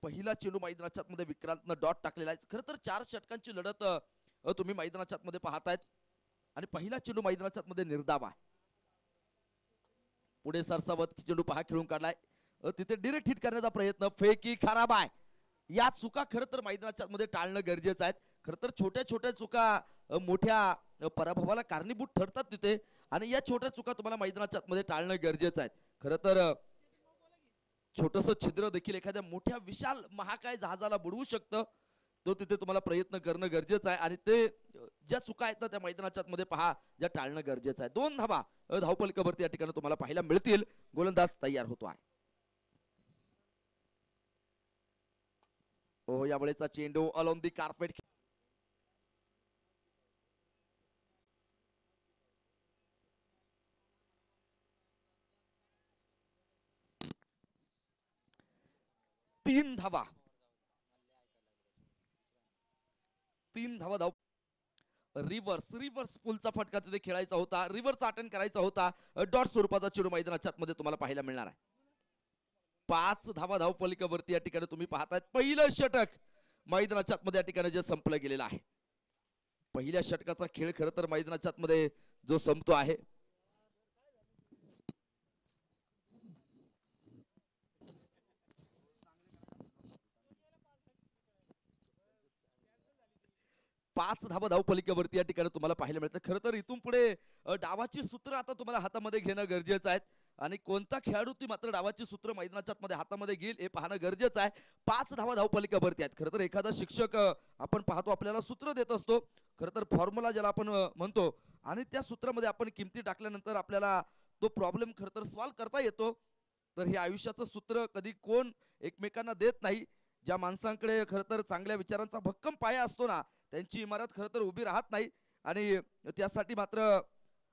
पहिला चेंडू मैदानाच्या आतमध्ये विक्रांतनं डॉट टाकलेला आहे. खरं तर 4 षटकांची लढत तुम्ही मैदानाच्या आतमध्ये पाहतायत आणि पहिला चेंडू मैदानाच्या आतमध्ये निर्धाव आहे. पुढे सरसावत चेंडू पहा खेळून काढलाय. तिथे डिरेक्ट हिट करण्याचा प्रयत्न, फेकी खराब आहे. या चुका खरं तर मैदानाच्या आतमध्ये टाळणं गरजेचं आहे. खरं तर छोट्या छोट्या चुका मोठ्या पराभवाला कारणीभूत ठरतात तिथे, आणि या छोट्या चुका तुम्हाला मैदानाच्या आतमध्ये टाळणं गरजेचं आहे. खरं तर छोटस छिद्र देखील एखाद्या मोठ्या विशाल महाकाय जहाजाला बुडवू शकतं. तो तिथे तुम्हाला प्रयत्न करणं गरजेचं आहे, आणि ते ज्या चुका आहेत ना त्या मैदानाच्या आतमध्ये पहा, ज्या टाळणं गरजेचं आहे. 2 धावा धावपलकावरती या ठिकाणी तुम्हाला पाहायला मिळतील. गोलंदाज तयार होतो आहे. ओ यावेळेचा चेंडू अलॉन दी कार्पेट. 3 धावा. 3 धावा धाव. रिव्हर्स पुलचा फटका तिथे खेळायचा होता, रिव्हर्स अटेंड करायचा होता. डॉट स्वरूपाचा चेंडू मैदानाच्या आतमध्ये तुम्हाला पाहायला मिळणार आहे. 5 धावा धावपलिकावरती या ठिकाणी तुम्ही पाहताय. पहिलं षटक मैदानाच्या आतमध्ये या ठिकाणी जे संपलं गेलेलं आहे. पहिल्या षटकाचा खेळ खरं तर मैदानाच्या आतमध्ये जो संपतो आहे. पाच धावा धावपलिकावरती या ठिकाणी तुम्हाला पाहायला मिळतं. खरं तर इथून पुढे डावाची सूत्र आता तुम्हाला हातामध्ये घेणं गरजेचं आहे, आणि कोणता खेळाडू ती मात्र डावाची सूत्र मैदानाच्या आतमध्ये हातामध्ये घेईल हे पाहणं गरजेचं आहे. 5 धावा धावपलिकावरती आहेत. खरं तर एखादा शिक्षक आपण पाहतो आपल्याला सूत्र देत असतो, खरं तर फॉर्म्युला ज्याला आपण म्हणतो, आणि त्या सूत्रामध्ये आपण किमती टाकल्यानंतर आपल्याला तो प्रॉब्लेम खरं तर सॉल्व्ह करता येतो. तर हे आयुष्याचं सूत्र कधी कोण एकमेकांना देत नाही. ज्या माणसांकडे खरं तर चांगल्या विचारांचा भक्कम पाया असतो ना, त्यांची इमारत खरं तर उभी राहत नाही, आणि त्यासाठी मात्र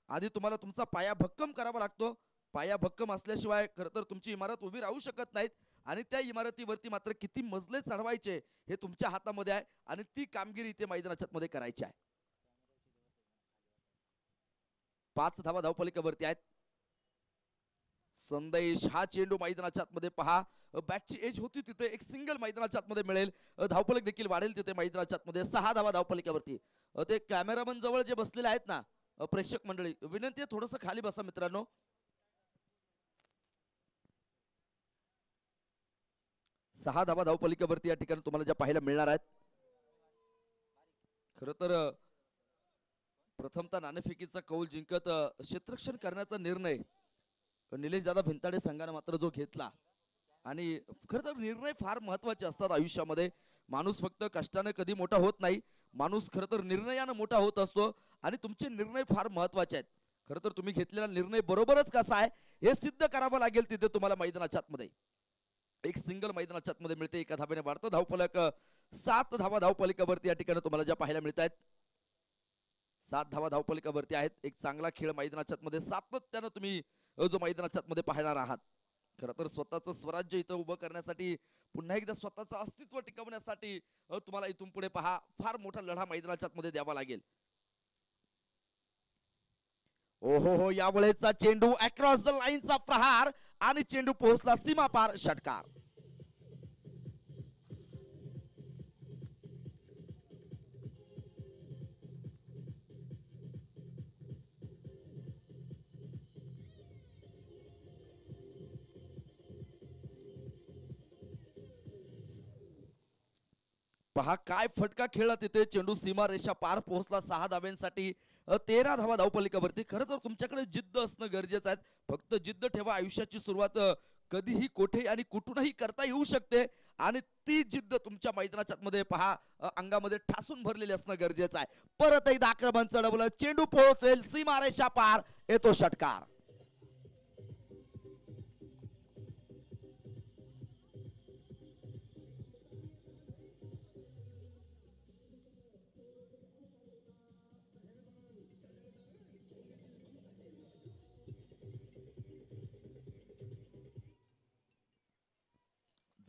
आधी तुम्हाला तुमचा पाया भक्कम करावा लागतो. पाया भक्कम असल्याशिवाय खरं तर तुमची इमारत उभी राहू शकत नाहीत, आणि त्या इमारतीवरती मात्र किती मजले चढवायचे हे तुमच्या हातामध्ये आहे, आणि ती कामगिरी इथे मैदानाच्या मध्ये करायची आहे. 5 धावा धावपलिकावरती आहेत. संदेश हा चेंडू मैदानाच्या आतमध्ये पहा, बॅटची एज होती तिथे एक सिंगल मैदानाच्या आतमध्ये मिळेल, धावपलक देखील वाढेल तिथे मैदानाच्या आतमध्ये. 6 धावा धावपलिकावरती. ते कॅमेरामन जवळ जे बसलेले आहेत ना प्रेक्षक मंडळी, विनंती आहे थोडंसं खाली बसा मित्रांनो. 6 धावा धावपलिकावरती या ठिकाणी तुम्हाला ज्या पाहायला मिळणार आहेत. खरं तर प्रथमतः नाणेफेकीचा कौल जिंकत क्षेत्ररक्षण करण्याचा निर्णय निलेश दादा भिंताडे संघाने मात्र जो घेतला, आणि खरं तर निर्णय फार महत्वाचे असतात आयुष्यामध्ये. माणूस फक्त कष्टाने कधी मोठा होत नाही, माणूस खरं तर निर्णयाने मोठा होत असतो, आणि तुमचे निर्णय फार महत्वाचे आहेत. खरं तर तुम्ही घेतलेला निर्णय बरोबरच कसा आहे हे सिद्ध करावं लागेल तिथे तुम्हाला मैदानाच्या आतमध्ये. एक सिंगल मैदानाच्या आतमध्ये मिळते, एका धाब्याने वाढतं धावफलक. 7 धावा धावपलिकावरती या ठिकाणी तुम्हाला ज्या पाहायला मिळत आहेत. 7 धावा धावपलिकावरती आहेत. एक चांगला खेळ मैदानाच्या आतमध्ये सातत्यानं तुम्ही जो मैदानाच्या आतमध्ये पाहणार आहात. खरं तर स्वतःचं स्वराज्य इथं उभं करण्यासाठी, पुन्हा एकदा स्वतःचं अस्तित्व टिकवण्यासाठी तुम्हाला इथून पुढे पहा फार मोठा लढा मैदानाच्या आतमध्ये द्यावा लागेल. ओहो, यावेळेचा चेंडू अक्रॉस द लाईनचा प्रहार, आणि चेंडू पोहोचला सीमापार. षटकार. पहा काय फटका खेळला तिथे. चेंडू सीमा रेषा पार पोहोचला 6 धाव्यांसाठी. 13 धावा धावपलिकावरती. खरं तर तुमच्याकडे जिद्द असणं गरजेचं आहे. फक्त जिद्द ठेवा. आयुष्याची सुरुवात कधीही कोठे आणि कुठूनही करता येऊ शकते, आणि ती जिद्द तुमच्या मैदानाच्या मध्ये पहा अंगामध्ये ठासून भरलेली असणं गरजेचं आहे. परत एकदा आक्रमण चढवलं, चेंडू पोहोचेल सीमा रेषा पार, येतो षटकार.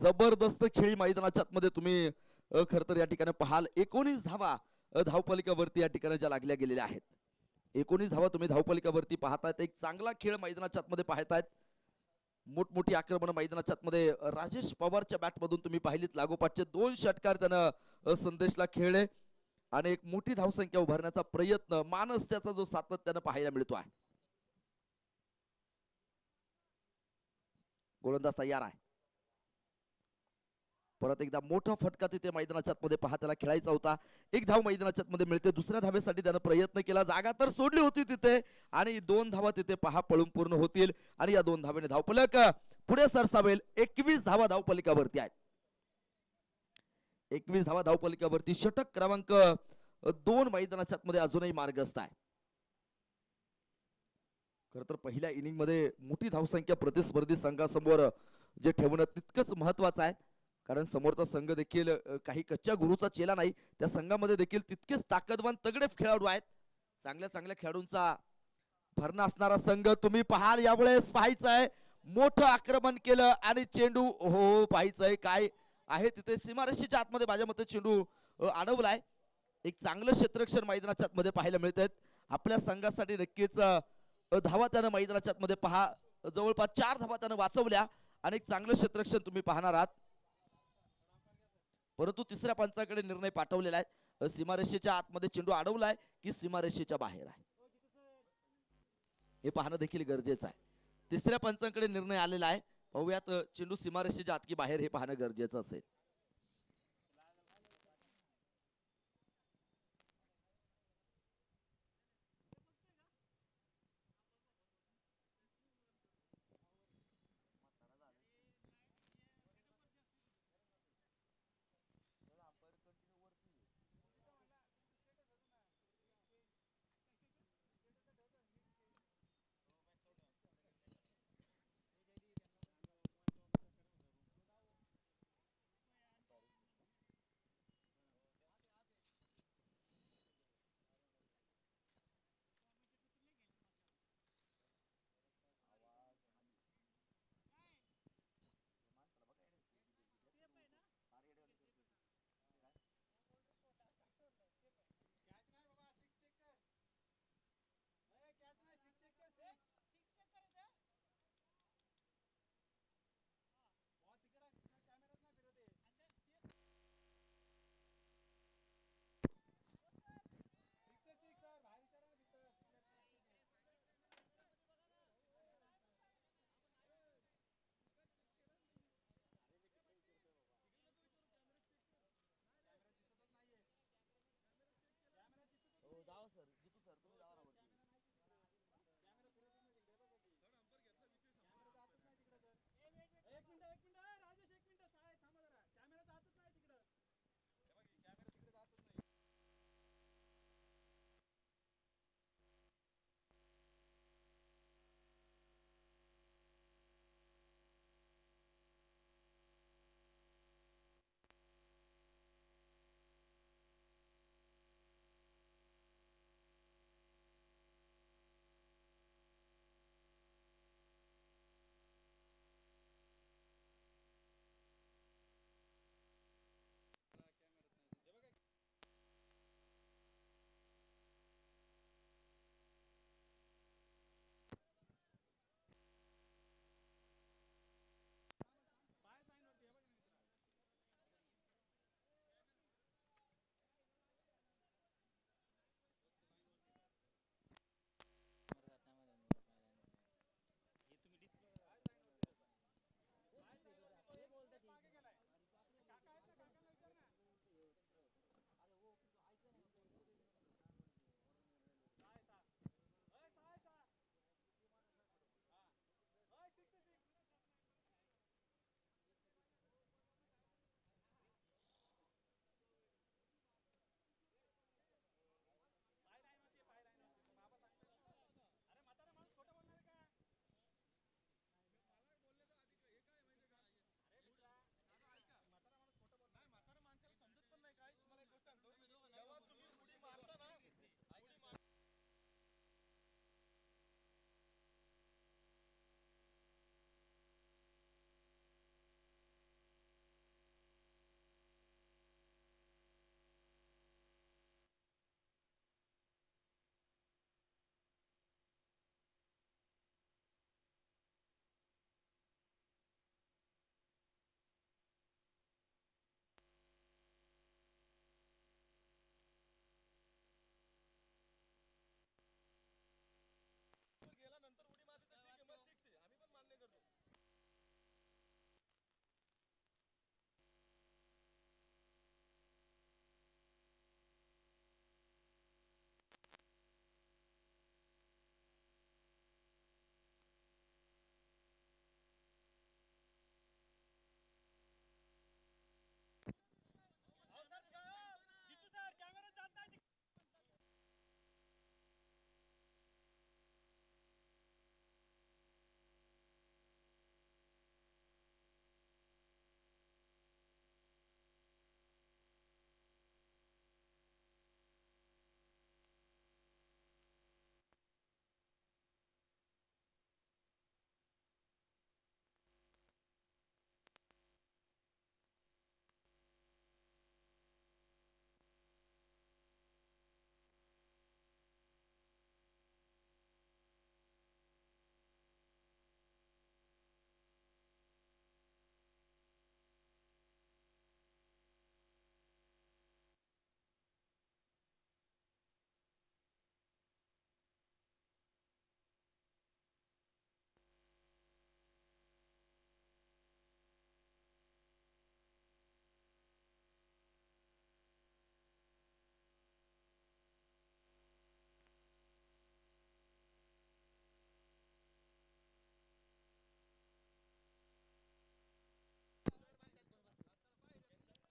जबरदस्त खेळी मैदानाच्या आतमध्ये तुम्ही खरं तर या ठिकाणी पाहाल. 19 धावा धावपलिकावरती या ठिकाणी ज्या लागल्या गेलेल्या आहेत. 19 धावा तुम्ही धावपलिकावरती पाहतायत. एक चांगला खेळ मैदानाच्या आतमध्ये पाहतायत. मोठमोठी आक्रमण मैदानाच्या आतमध्ये राजेश पवारच्या बॅट मधून तुम्ही पाहिलीत. लागोपाठचे 2 षटकार त्यानं संदेशला खेळले आणि एक मोठी धावसंख्या उभारण्याचा प्रयत्न, मानस त्याचा जो सातत्यानं पाहायला मिळतो आहे. गोलंदाज तयार आहे. परत एकदा मोठा फटका तिथे मैदानाच्या मध्ये पहा, त्याला खेळायचा होता. एक धाव मैदानाच्या मध्ये मिळते. दुसऱ्या धावेसाठी त्यानं प्रयत्न केला, जागा तर सोडली होती तिथे आणि 2 धावा तिथे पहा पळून पूर्ण होतील आणि या 2 धावेने धावफलक पुढे सरसावेल. 21 धावा धावफलकावरती आहेत. 21 धावा धावफलकावरती. षटक क्रमांक 2 मैदानाच्या मध्ये अजूनही मार्गस्थ आहे. खर तर पहिल्या इनिंग मध्ये मोठी धावसंख्या प्रतिस्पर्धी संघासमोर जे ठेवणं तितकंच महत्वाचं आहे, कारण समोरचा संघ देखील काही कच्च्या गुरुचा चेला नाही. त्या संघामध्ये देखील तितकेच ताकदवान तगडे खेळाडू आहेत. चांगल्या चांगल्या खेळाडूंचा भरणा असणारा संघ तुम्ही पाहाल. यावेळेस पाहायचंय मोठं आक्रमण केलं आणि चेंडू हो पाहायचंय काय आहे तिथे सीमारेषेच्या आतमध्ये. माझ्या मते चेंडू अडवलाय. एक चांगलं क्षेत्ररक्षण मैदानाच्या आतमध्ये पाहायला मिळत. आपल्या संघासाठी नक्कीच धावा त्यानं मैदानाच्या आतमध्ये पहा जवळपास 4 धावा त्यानं वाचवल्या आणि एक चांगलं क्षेत्ररक्षण तुम्ही पाहणार आहात. परंतु तिसऱ्या पंचाकडे निर्णय पाठवलेला आहे. सीमारेषेच्या आतमध्ये चेंडू अडवलाय की सीमारेषेच्या बाहेर आहे हे पाहणं देखील गरजेचं आहे. तिसऱ्या पंचाकडे निर्णय आलेला आहे. पाहूयात चेंडू सीमारेषेच्या आत की बाहेर हे पाहणं गरजेचं असेल.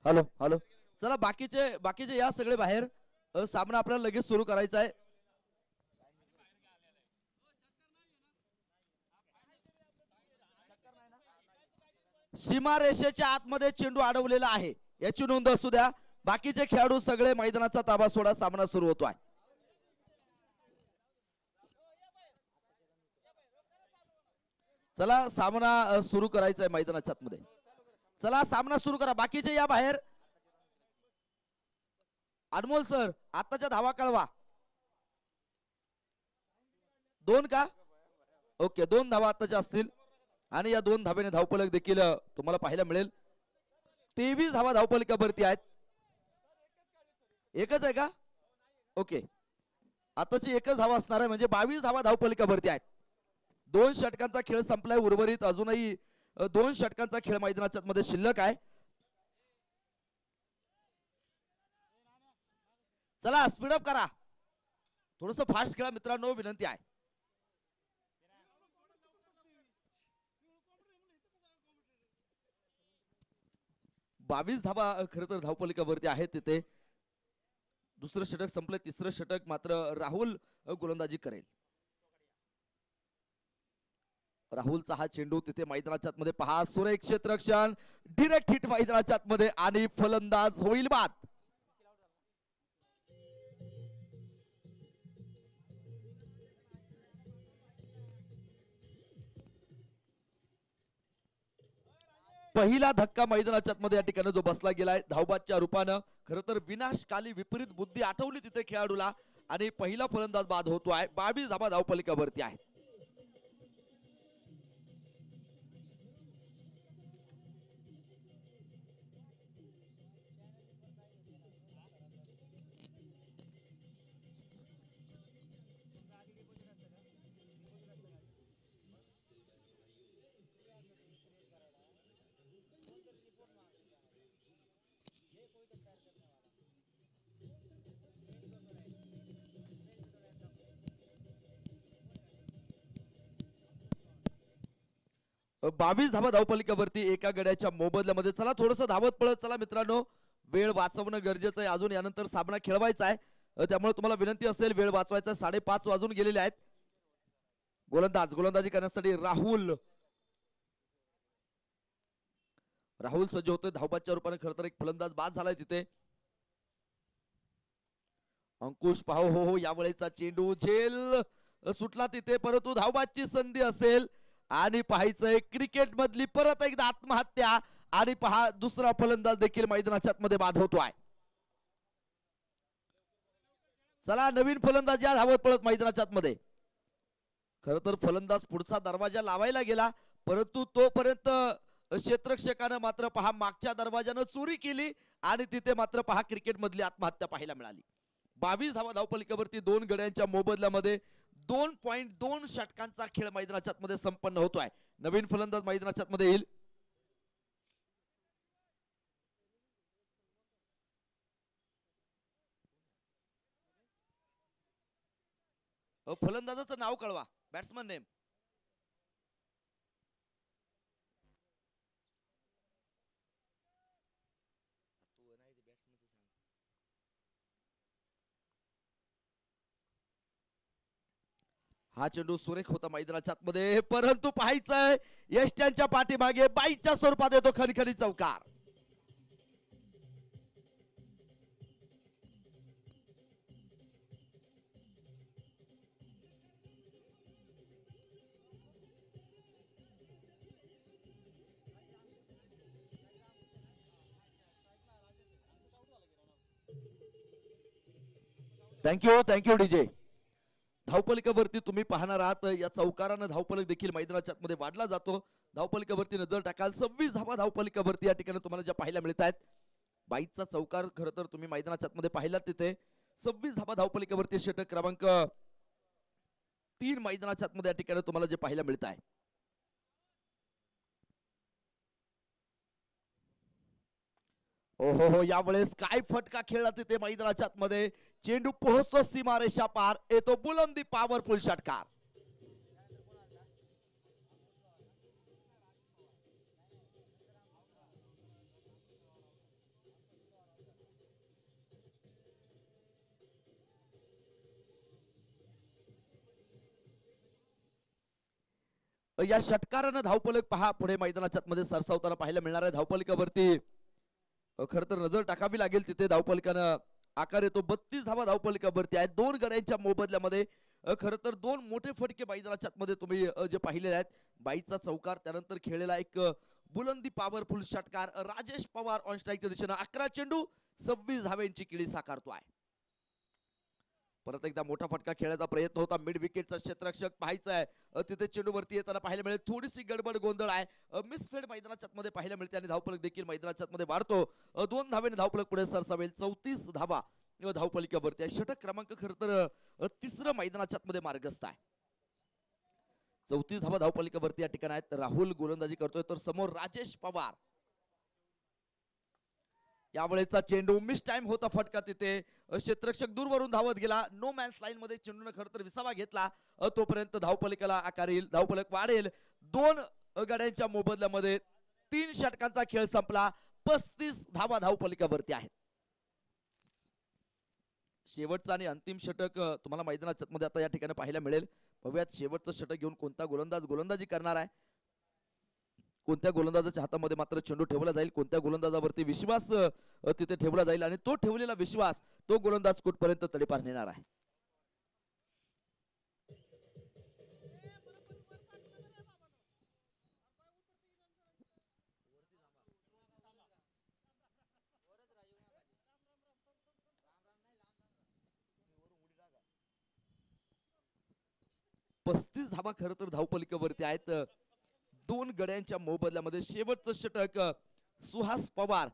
Hello hello. चला बाकीचे बाकीचे या सगळे बाहेर. सामना आपल्याला लगेच सुरू करायचा आहे. सीमारेषेच्या आतमध्ये चेंडू अडवलेला आहे याची नोंद असू द्या. बाकीचे खेळाडू सगळे मैदानाचा ताबा सोडा. सामना सुरू होतोय. चला सामना सुरू करायचा आहे मैदानाच्या आतमध्ये. चला सामना सुरू करा. बाकीचे या बाहेर. अनमोल सर आताच्या धावा कळवा. 2 का? ओके 2 धावा आताच्या असतील आणि या 2 धाब्याने धावफलक देखील तुम्हाला पाहायला मिळेल. 23 धावा धावफलकावरती आहेत. एकच आहे का? ओके आताची एकच धावा असणार आहे म्हणजे 22 धावा धावफलकावरती आहेत. 2 षटकांचा खेळ संपलाय. उर्वरित अजूनही 2 षटकांचा खेळ मैदानाच्या मध्ये शिल्लक आहे. चला स्पीडअप करा. थोडस फास्ट खेळा मित्रांनो विनंती आहे. 22 धावा खर तर धावफलकावरती आहेत तिथे. दुसरं षटक संपलं. तिसरं षटक मात्र राहुल गोलंदाजी करेल. राहुलचा हा चेंडू तिथे मैदानाच्या आतमध्ये पहा. सुरेख क्षेत्ररक्षण डिरेक्ट हिट मैदानाच्या आतमध्ये आणि फलंदाज होईल बाद. पहिला धक्का मैदानाच्या आतमध्ये या ठिकाणी जो बसला गेलाय धावबादच्या रूपानं. खरं तर विनाशकाली विपरीत बुद्धी आठवली तिथे खेळाडूला आणि पहिला फलंदाज बाद होतोय. 22 धावा धावफलकावरती आहे. बावीस धावा धावफलकावरती एका गड्याच्या मोबदल्यामध्ये. चला थोडस धावत पळत चला मित्रांनो. वेळ वाचवणं गरजेचं आहे. अजून यानंतर सामना खेळवायचा आहे त्यामुळे तुम्हाला विनंती असेल वेळ वाचवायचा. 5:30 वाजून गेलेले आहेत. गोलंदाजी करण्यासाठी राहुल सज्ज होतोय धावबादच्या रूपाने. खरं तर एक फलंदाज बाद झालाय तिथे. अंकुश पाहो हो यावेळेचा चेंडू झेल सुटला तिथे परंतु धावबादची संधी असेल आणि पाहायचंय क्रिकेट मधली परत एकदा आत्महत्या आणि पहा दुसरा फलंदाज देखील मैदानाच्या आतमध्ये बाद होतोय. चला नवीन फलंदाज या धावत पळत मैदानाच्या आतमध्ये. खर तर फलंदाज पुढचा दरवाजा लावायला गेला परंतु तोपर्यंत क्षेत्ररक्षकानं मात्र पहा मागच्या दरवाजानं चोरी केली आणि तिथे मात्र पहा क्रिकेट मधली आत्महत्या पाहायला मिळाली. 22 धावा धावफलकावरती 2 गड्यांच्या मोबदल्यामध्ये 2.2 षटकांचा खेळ मैदानाच्या आतमध्ये संपन्न होतोय. नवीन फलंदाज मैदानाच्या आतमध्ये येईल. फलंदाजाचं नाव कळवा. Batsman name. हा चेंडू सुरेख होता मैदानाच्या आतमध्ये परंतु पाहायचंय यष्ट्यांच्या पाठीमागे बाईच्या स्वरूपात येतो खणखणी चौकार. Thank you DJ. धावफलकावरती तुम्ही पाहणार आहात या चौकारानं धावफलक देखील मैदानाच्या आतमध्ये वाढला जातो. धावफलकावरती नजर टाकाल 26 धावा धावफलकावरती या ठिकाणी तुम्हाला ज्या पाहायला मिळत आहेत. 22चा चौकार खरं तर तुम्ही मैदानाच्या आतमध्ये पाहिलात तिथे 26 धावा धावफलकावरती षटक क्रमांक 3 मैदानाच्या आतमध्ये या ठिकाणी तुम्हाला जे पाहायला मिळत आहे. ओहो यावेळेस काय फटका खेळला तिथे मैदानाच्या आतमध्ये. चेंडू पोहोचतो सीमारेषा पार येतो बुलंदी पॉवरफुल षटकार. या षटकारानं धावफलक पहा पुढे मैदानाच्या मध्ये सरसावताना पाहायला मिळणार आहे. धावफलकावरती खर तर नजर टाकावी लागेल. तिथे धावफलकानं आकार येतो. 32 धावा धावफलकावरती आहेत. दोन गड्यांच्या मोबदल्यामध्ये खर तर दोन मोठे फटके मैदानाच्या मध्ये तुम्ही जे पाहिलेले आहेत. बाईचा चौकार, त्यानंतर खेळलेला एक बुलंदी पॉवरफुल षटकार. राजेश पवार ऑन स्ट्राईकच्या दिशेनं 11 चेंडू 26 धाव्यांची किडी साकारतो आहे. परत एकदा मोठा फटका खेळण्याचा प्रयत्न होता. मिड विकेटचा क्षेत्ररक्षक पाहायचा आहे. तिथे चेंडूवरती येताना पाहायला मिळेल थोडीशी गडबड गोंधळ आहे. मिसफेड मैदानाच्या मध्ये पाहायला मिळते आणि धावफलक देखील मैदानाच्या मध्ये वाढतो. 2 धावेने धावफलक पुढे सरसावेल. 34 धावा धावफलकावरती आहे. षटक क्रमांक खर तर तिसरं मैदानाच्या मध्ये मार्गस्थ आहे. 34 धावा धावफलकावरती या ठिकाणी आहेत. राहुल गोलंदाजी करतोय तर समोर राजेश पवार. यावेळेचा चेंडू मिस टाइम होता. फटका तिथे क्षेत्ररक्षक दूरवरून धावत गेला. नो मॅन्स लाईन मध्ये चेंडूने खर तर विसावा घेतला. तोपर्यंत धावफलकाला आकार येईल. धावफलक वाढेल. 2 गड्यांच्या मोबदल्यामध्ये 3 षटकांचा खेळ संपला. 35 धावा धावफलकावरती आहेत. शेवटचा आणि अंतिम षटक तुम्हाला मैदानाच्या मध्ये आता या ठिकाणी पाहायला मिळेल. बघूयात शेवटचं षटक घेऊन कोणता गोलंदाज गोलंदाजी करणार आहे. कोणत्या गोलंदाजाच्या हातामध्ये मात्र चेंडू ठेवला जाईल. कोणत्या गोलंदाजावरती विश्वास तिथे ठेवला जाईल आणि तो ठेवलेला विश्वास तो गोलंदाज कुठपर्यंत तडीपार नेणार आहे. पस्तीस धावा खर तर धावफलकावरती आहेत. 2 गड्यांच्या मोबदल्यामध्ये शेवटचं षटक सुहास पवार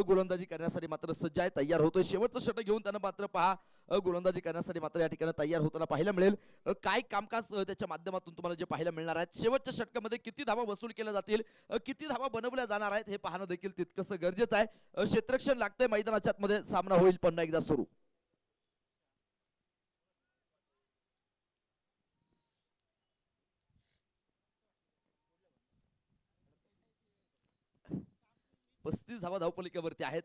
गोलंदाजी करण्यासाठी मात्र सज्ज आहे. तयार होतोय. शेवटचं षटक घेऊन त्यांना मात्र पहा गोलंदाजी करण्यासाठी मात्र या ठिकाणी तयार होताना पाहायला मिळेल. काय कामकाज त्याच्या माध्यमातून तुम्हाला जे पाहायला मिळणार आहेत. शेवटच्या षटकामध्ये किती धावा वसूल केल्या जातील, किती धावा बनवल्या जाणार आहेत हे पाहणं देखील तितकंसं गरजेचं आहे. क्षेत्ररक्षण लागतंय मैदानाच्या मध्ये. सामना होईल पुन्हा एकदा सुरू. पस्तीस धावा धावफलकावरती आहेत.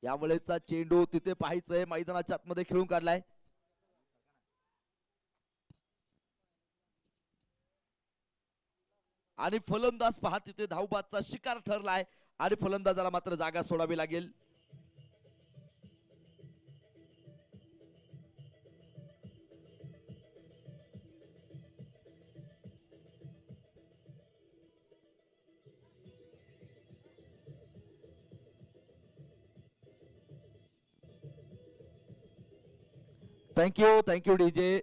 यावेळेचा चेंडू तिथे पाहायचंय. मैदानाच्या आतमध्ये खेळून काढलाय. आणि फलंदाज पहा तिथे धावबादचा शिकार ठरलाय आणि फलंदाजाला मात्र जागा सोडावी लागेल. Thank you DJ.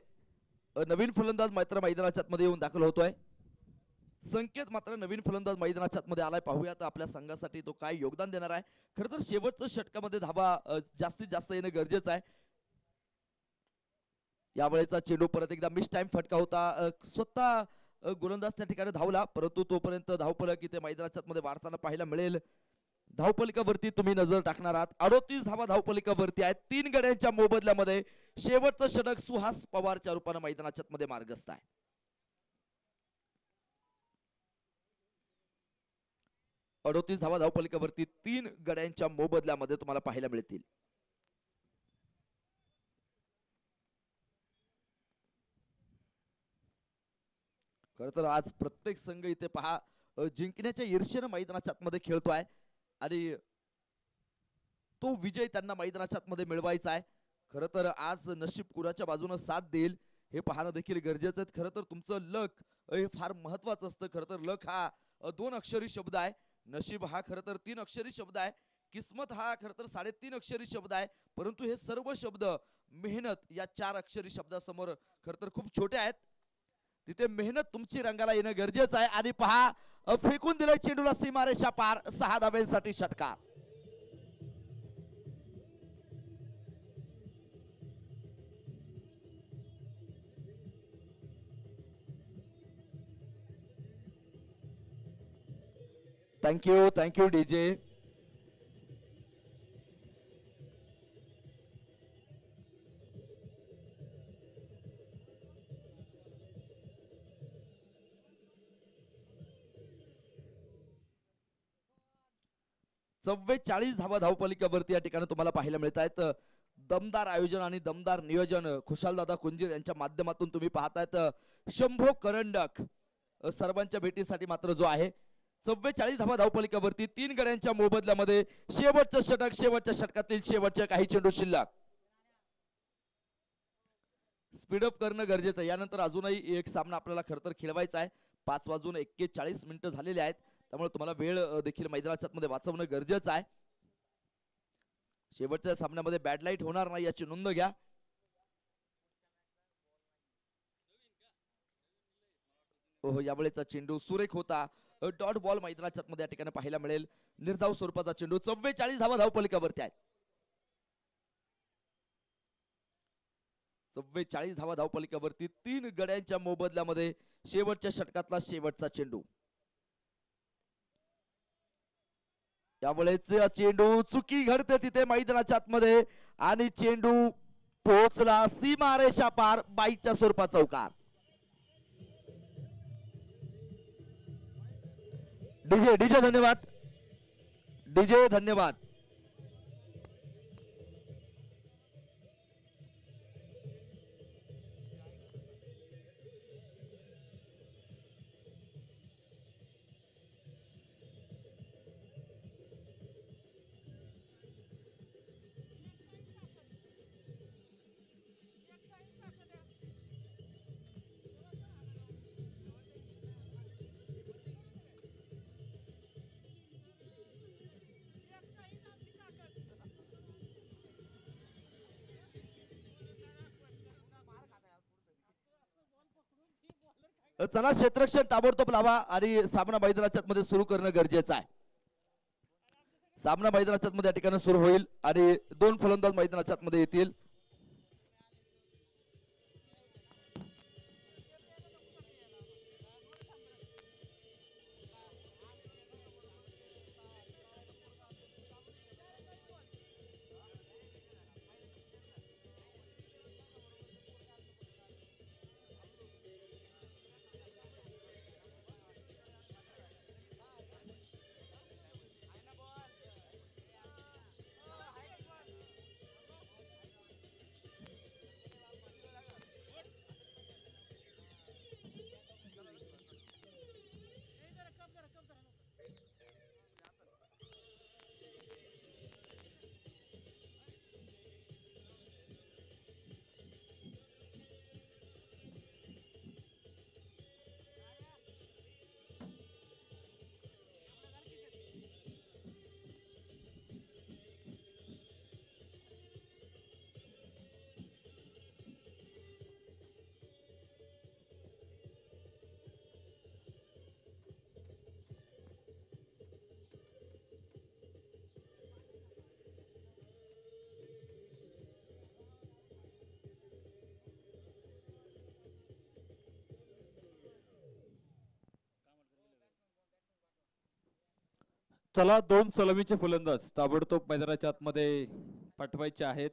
नवीन फलंदाज मात्र मैदानाच्या मध्ये येऊन दाखल होतोय. संकेत मात्र नवीन फलंदाज मैदानाच्या मध्ये आलाय. पाहूयात आपल्या संघासाठी तो काय योगदान देणार आहे. खरं तर शेवटचं षटकामध्ये धावा जास्तीत जास्त येणं गरजेचं आहे. यावेळेचा चेंडू परत एकदा मिस टाइम फटका होता. स्वतः गोलंदाज त्या ठिकाणी धावला परंतु तोपर्यंत धावफलक इथे मैदानाच्या मध्ये वाढताना पाहायला मिळेल. धावफलकावरती तुम्ही नजर टाकणार आहात. 38 धावा धावफलकावरती आहेत. 3 गड्यांच्या मोबदल्यामध्ये शेवटचं षटक सुहास पवारच्या रूपाने मैदानाच्या मध्ये मार्गस्थ आहे. 38 धावा धावफलकावरती 3 गड्यांच्या मोबदल्यामध्ये तुम्हाला पाहायला मिळतील. खर तर आज प्रत्येक संघ इथे पहा जिंकण्याच्या ईर्ष्येने मैदानाच्या आतमध्ये खेळतोय आणि तो विजय त्यांना मैदानाच्या आतमध्ये मिळवायचा आहे. खर तर आज नशीब कुणाच्या बाजूने साथ देईल हे पाहणं देखील गरजेचं आहे. खर तर तुमचं लक हे फार महत्वाचं असतं. खर तर लक हा 2 अक्षरी शब्द आहे. नशीब हा खर तर 3 अक्षरी शब्द आहे. किस्मत हा खर तर 3.5 अक्षरी शब्द आहे. परंतु हे सर्व शब्द मेहनत या 4 अक्षरी शब्दासमोर खर तर खूप छोटे आहेत. तिथे मेहनत तुमची रंगाला येणं गरजेचं आहे. आणि पहा फेकून दिलंय चेंडूला सीमारेषा पार. 6 धाब्यांसाठी षटकार. Thank you DJ. चव्वेचाळीस धावा धावफलकावरती या ठिकाणी तुम्हाला पाहायला मिळत आहेत. दमदार आयोजन आणि दमदार नियोजन खुशालदादा कुंजीर यांच्या माध्यमातून तुम्ही पाहतायत. शंभो करंडक सर्वांच्या भेटीसाठी मात्र जो आहे 44 धावा धावपलिकावरती 3 गड्यांच्या मोबदल्यामध्ये शेवटचं षटक, शेवटच्या षटकातील शेवटच्या काही चेंडू शिल्लक. स्पीडअप करणं गरजेचं आहे. यानंतर अजूनही एक सामना आपल्याला खरं तर खेळवायचा आहे. 5:41 झालेले आहेत, त्यामुळे तुम्हाला वेळ देखील मैदानाच्या मध्ये वाचवणं गरजेचं आहे. शेवटच्या सामन्यामध्ये बॅड लाईट होणार नाही याची नोंद घ्या. हो, यावेळेचा चेंडू सुरेख होता. डॉट बॉल मैदानाच्या मध्ये या ठिकाणी पाहायला मिळेल. निर्धाव स्वरूपाचा चेंडू. 44 धावा धावपलिकावरती आहेत. 44 धावा धावपलिकावरती 3 गड्यांच्या मोबदल्यामध्ये शेवटच्या षटकातला शेवटचा चेंडू. यावेळेस चेंडू चुकी घडते तिथे मैदानाच्या आतमध्ये आणि चेंडू पोहोचला सीमारेषा पार. बाईकच्या स्वरूपात चौकार. डीजे डीजे धन्यवाद. डीजे धन्यवाद. चला क्षेत्ररक्षण ताबडतोब लावा आणि सामना मैदानाच्या मध्ये सुरू करणं गरजेचं आहे. सामना मैदानाच्या मध्ये या ठिकाणी सुरू होईल आणि 2 फलंदाज मैदानाच्या मध्ये येतील. चला 2 सलामीचे फलंदाज ताबडतोब मैदानाच्या आतमध्ये पाठवायचे आहेत.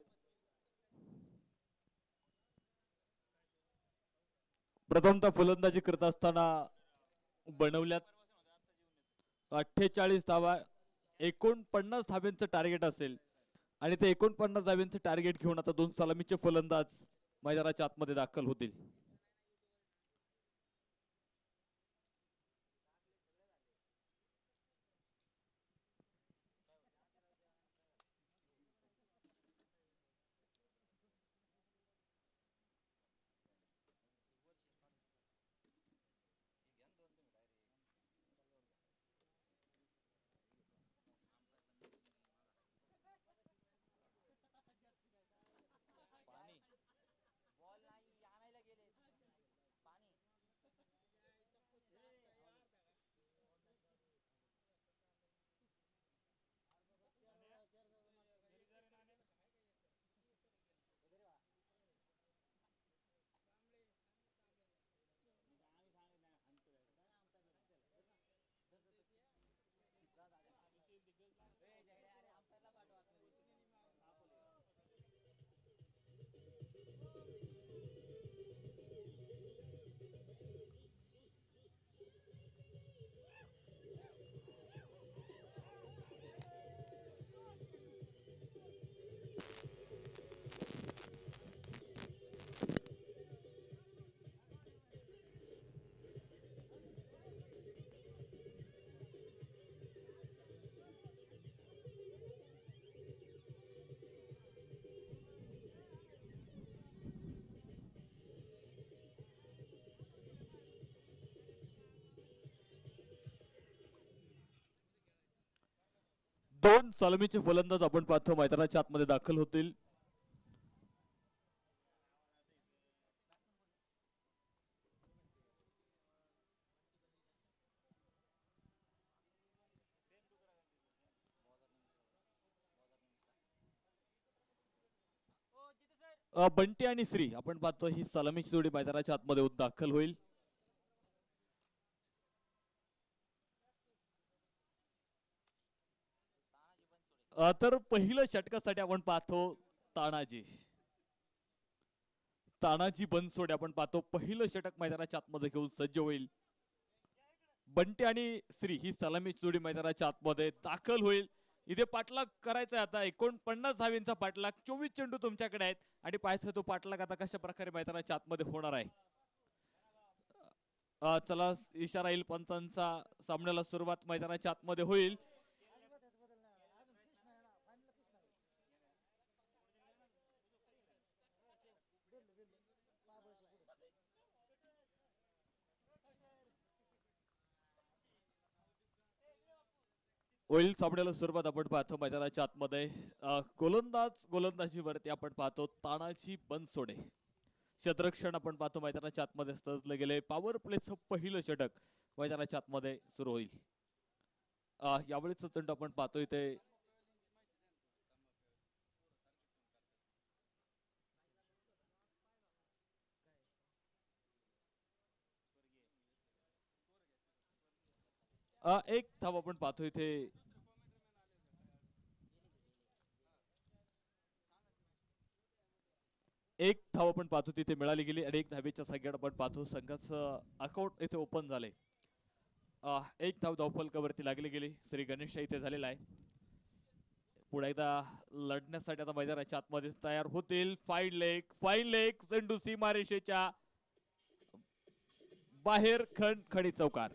प्रथमतः फलंदाजी करत असताना बनवल्यात 48 धावा 49 धाब्यांचं टार्गेट असेल आणि ते 49 धाब्यांचं टार्गेट घेऊन आता 2 सलामीचे फलंदाज मैदानाच्या आतमध्ये दाखल होतील. सलामीचे फलंदाज आपण पाहतो मैदानाच्या आतमध्ये दाखल होतील. बंटी आणि श्री आपण पाहतो ही सलामीची जोडी मैदानाच्या आतमध्ये दाखल होईल. तर पहिलं षटकासाठी आपण पाहतो तानाजी बनसोडे आपण पाहतो पहिलं षटक मैदानाच्या आतमध्ये घेऊन सज्ज होईल. बंटी आणि श्री ही सलामीची जोडी मैदानाच्या आतमध्ये दाखल होईल. इथे पाठलाग करायचा आता 49 धावींचा पाठलाग, 24 चेंडू तुमच्याकडे आहेत आणि पाहायचं तो पाठलाग आता कशा प्रकारे मैदानाच्या आतमध्ये होणार आहे. चला इशारा येईल पंचांचा, सामन्याला सुरुवात मैदानाच्या आतमध्ये होईल. होईल सामन्याला सुरुवात आपण पाहतो मैदानाच्या आतमध्ये. गोलंदाजीवरती आपण पाहतो तानाजी बनसोडे. क्षेत्ररक्षण आपण पाहतो मैदानाच्या आतमध्ये सजले गेले. पॉवर प्लेचं पहिलं षटक मैदानाच्या आतमध्ये सुरू होईल. यावेळेस चेंडू आपण पाहतो इथे एक धाव आपण पाहतो इथे एक धाव आपण पाहतो तिथे मिळाली गेली आणि एक धावेच्या संख्येत आपण पाहतो संघाचं अकाउंट इथे ओपन झाले. एक धाव धावफलकावरती लागली गेली. श्री गणेश इथे झालेला आहे. पुढे एकदा लढण्यासाठी आता मैदानाच्या आतमध्ये तयार होतील. फाईन लेग चेंडू सीमारेषेच्या बाहेर खणखणी चौकार.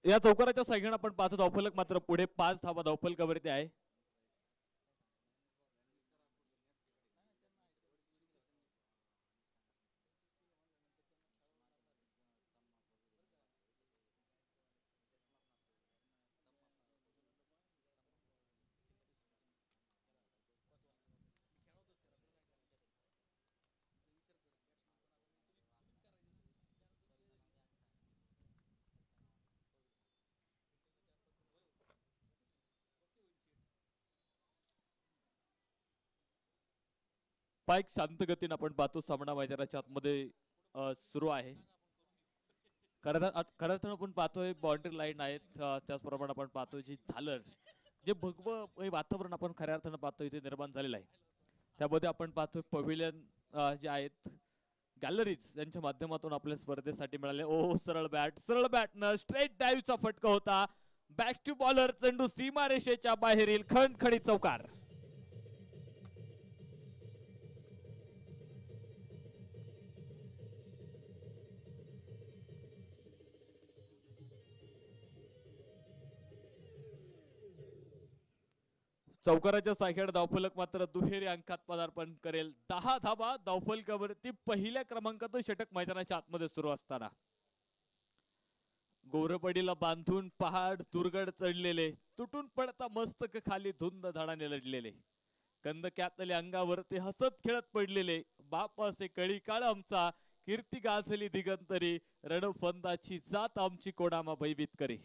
या चौकाराच्या संख्येने आपण पाहतो धावफलक मात्र पुढे 5 धावा धावफलकावरती आहे. पाईक शांत गतीने आपण पाहतो सामना मैदानाच्या आतमध्ये सुरू आहे. खरं तर आपण पाहतोय बाउंड्री लाईन आहेत. त्याचप्रमाणे आपण पाहतोय जी झालर जे भगवं वातावरण आपण खऱ्या अर्थानं पाहतोय इथे निर्माण झालेलं आहे. त्यामध्ये आपण पाहतोय पवेलियन जे आहेत गॅलरीज यांच्या माध्यमातून आपल्या स्पर्धेसाठी मिळाले. ओ सरळ बॅट न स्ट्रेट डाईव्हचा फटका होता. बॅक टू बॉलर चेंडू सीमारेषेच्या बाहेरील खणखणीत चौकार. चौकाराच्या सायखेड धावफलक मात्र दुहेरी अंकात पदार्पण करेल. 10 धावा धावफलकावरती पहिल्या क्रमांकाचं षटक मैदानाच्या आतमध्ये सुरू असताना गोरपडीला बांधून पहाड दुर्गड चढलेले, तुटून पडता मस्तक खाली धुंद धाडाने लढलेले, कंदक्यातले अंगावरती हसत खेळत पडलेले, बाप असे कळी काळ आमचा, कीर्ती गाजली दिगंतरी, रणफंदाची जात आमची कोडामा भयभीत करी.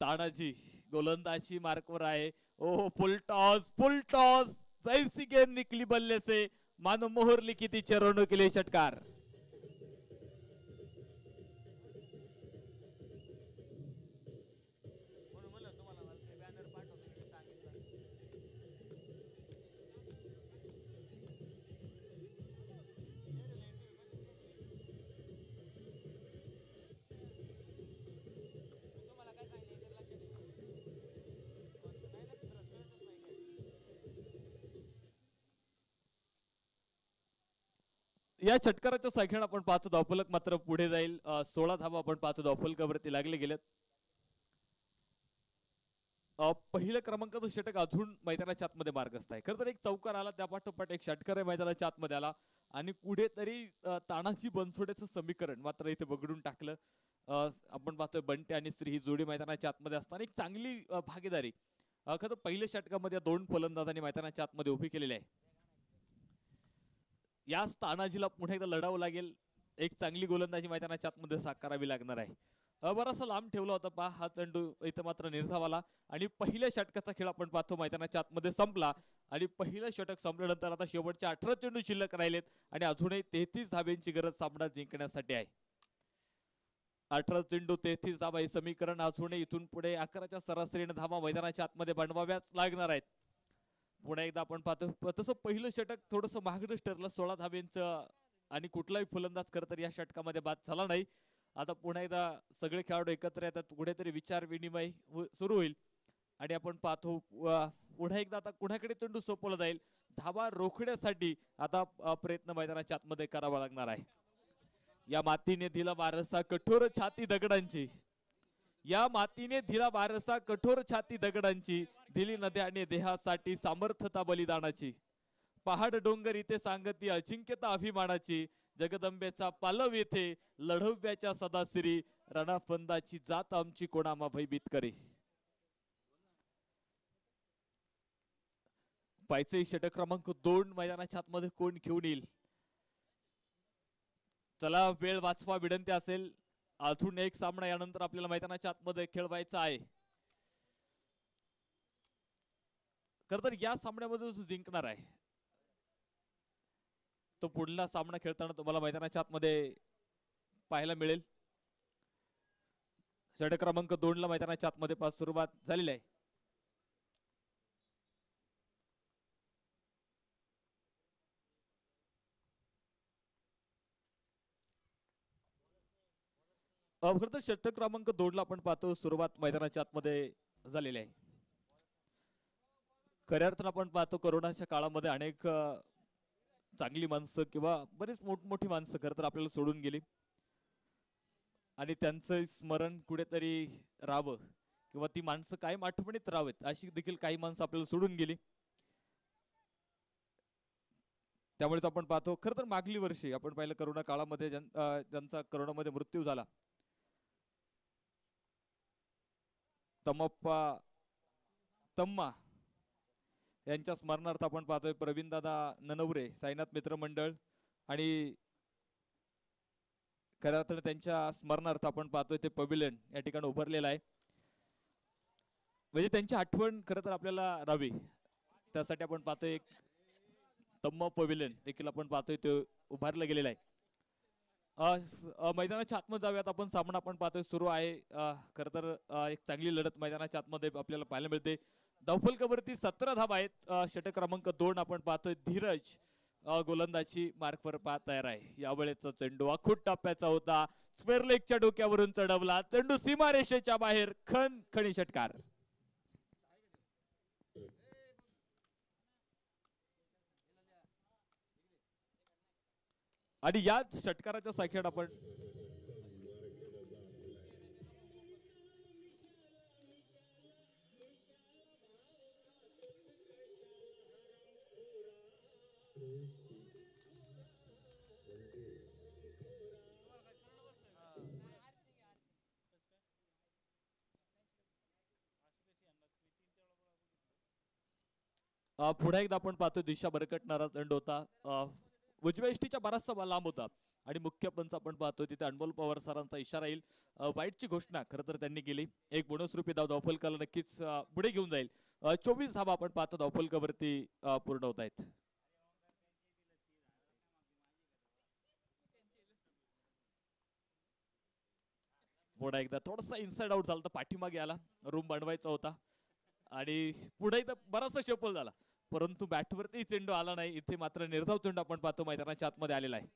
तानाजी गोलंदाजी मार्कवर आहे. ओ फुल टॉस जैसी गेंद निकली बल्ले से, मानो मोहर लिखी थी चरणों के लिए षटकार. या षटकाराच्या संख्येने आपण पाहतो धावफलक मात्र पुढे जाईल. 16 धावा आपण पाहतो धावफलकावरती लागले गेलेत. पहिल्या क्रमांकाचं षटक अजून मैदानाच्या आतमध्ये मार्गस्थ आहे. खरं तर एक चौकार आला त्यापाठोपाठ एक षटकार मैदानाच्या आतमध्ये आला आणि कुठेतरी तानाजी बनसोडेचं समीकरण मात्र इथे बघडून टाकलं. आपण पाहतोय बंटे आणि श्री ही जोडी मैदानाच्या आतमध्ये असताना एक चांगली भागीदारी खरं पहिल्या षटकामध्ये दोन फलंदाजांनी मैदानाच्या आतमध्ये उभी केलेली आहे. याच तानाजीला पुन्हा एकदा लढावं लागेल. एक चांगली गोलंदाजी मैदानाच्या आतमध्ये साकारावी लागणार आहे. बराचसा लांब ठेवला होता पहा हा चेंडू इथं मात्र निर्धावाला आणि पहिल्या षटकाचा खेळ आपण पाहतो मैदानाच्या आतमध्ये संपला आणि पहिलं षटक संपल्यानंतर आता शेवटचे 18 चेंडू शिल्लक राहिलेत आणि अजूनही 33 धाब्यांची गरज सामना जिंकण्यासाठी आहे. 18 चेंडू 33 धावा हे समीकरण अजूनही इथून पुढे 11च्या सरासरीने धावा मैदानाच्या आतमध्ये बनवाव्याच लागणार आहेत. पुन्हा एकदा आपण पाहतो तसं पहिलं षटक थोडंसं महागडच ठरलं 16 धाब्यांचं आणि कुठलाही फलंदाज खरं तर या षटकामध्ये बाद झाला नाही. आता पुन्हा एकदा सगळे खेळाडू एकत्र येतात कुठेतरी विचार विनिमय सुरू होईल आणि आपण पाहतो पुन्हा एकदा आता कुणाकडे चेंडू सोपवला जाईल. धावा रोखण्यासाठी आता प्रयत्न मैदानाच्या आतमध्ये करावा लागणार आहे. या मातीने दिला वारसा कठोर छाती दगडांची, या मातीने दिला वारसा कठोर छाती दगडांची, दिली नद्याने देहासाठी सामर्थ्यता बलिदानाची, पहाड डोंगर इथे सांगती अजिंक्यता अभिमानाची, जगदंबेचा पालव येथे लढव्याच्या सदासिरी, रणफंदाची जात आमची कोणामा भयभीत करे. पायचे षटक क्रमांक 2 मैदानाच्या आतमध्ये कोण घेऊन येईल. चला वेळ वाचवा विनंती असेल. अजून एक सामना यानंतर आपल्याला मैदानाच्या आतमध्ये खेळवायचा आहे. खरं तर या सामन्यामध्ये जो जिंकणार आहे तो पुढला सामना खेळताना तुम्हाला मैदानाच्या आतमध्ये पाहायला मिळेल. षटक क्रमांक 2 ला मैदानाच्या आतमध्ये सुरुवात झालेली आहे. खरं तर षटक क्रमांक 2 ला आपण पाहतो सुरुवात मैदानाच्या आतमध्ये झालेली आहे. खऱ्या अर्थानं आपण पाहतो कोरोनाच्या काळामध्ये अनेक चांगली माणसं किंवा बरीच मोठमोठी माणसं खरं तर आपल्याला सोडून गेली आणि त्यांचं स्मरण कुठेतरी राहावं किंवा ती माणसं कायम आठवणीत राहावेत अशी देखील काही माणसं आपल्याला सोडून गेली. त्यामुळे आपण पाहतो खरं तर मागली वर्षी आपण पाहिलं करोना काळामध्ये ज्यांचा करोनामध्ये मृत्यू झाला तम्मा यांच्या स्मरणार्थ आपण पाहतोय प्रवीण दादा ननवरे साईनाथ मित्र मंडळ आणि खऱ्या अर्थाने त्यांच्या स्मरणार्थ आपण पाहतोय ते पॅव्हिलियन या ठिकाणी उभारलेलं आहे. म्हणजे त्यांची आठवण खरं तर आपल्याला राहावी त्यासाठी आपण पाहतोय एक तम्मा पॅव्हिलियन देखील आपण पाहतोय ते उभारलं गेलेलं आहे. मैदानाच्या आतमध्ये जाऊयात आपण. सामना आपण पाहतोय सुरू आहे. खर तर एक चांगली लढत मैदानाच्या आतमध्ये आपल्याला पाहायला मिळते. धावफलकावरती 17 धावा आहेत. षटक क्रमांक 2 आपण पाहतोय धीरज गोलंदाजी मार्कवर तयार आहे. यावेळेचा चेंडू आखूट टप्प्याचा होता, स्क्वेअर लेगच्या डोक्यावरून चढवला, चेंडू सीमारेषेच्या बाहेर, खणी षटकार. आणि या षटकाराच्या संख्येत आपण पुढे एकदा आपण पाहतो दिशा भरकटणारा चेंडू होता. उजव्या इष्टीच्या बराचसा लांब होता आणि मुख्य पंच आपण पाहतो तिथे अनमोल पवार सरांचा इशारा येईल. वाईटची घोषणा खरं तर त्यांनी केली. एक बोनस रुपये धावफलकाला नक्कीच पुढे घेऊन जाईल. 24 धावा आपण पाहतो धावफलकावरती पूर्ण होत आहेत. पुढे एकदा थोडासा इनसाइड आउट झाला तर पाठीमागे आला, रूम बनवायचा होता आणि पुढे एकदा बराचसा शफल झाला परंतु बॅटवरती चेंडू आला नाही. इथे मात्र निर्धाव चेंडू आपण पाहतो मैदानाच्या आतमध्ये आलेला आहे.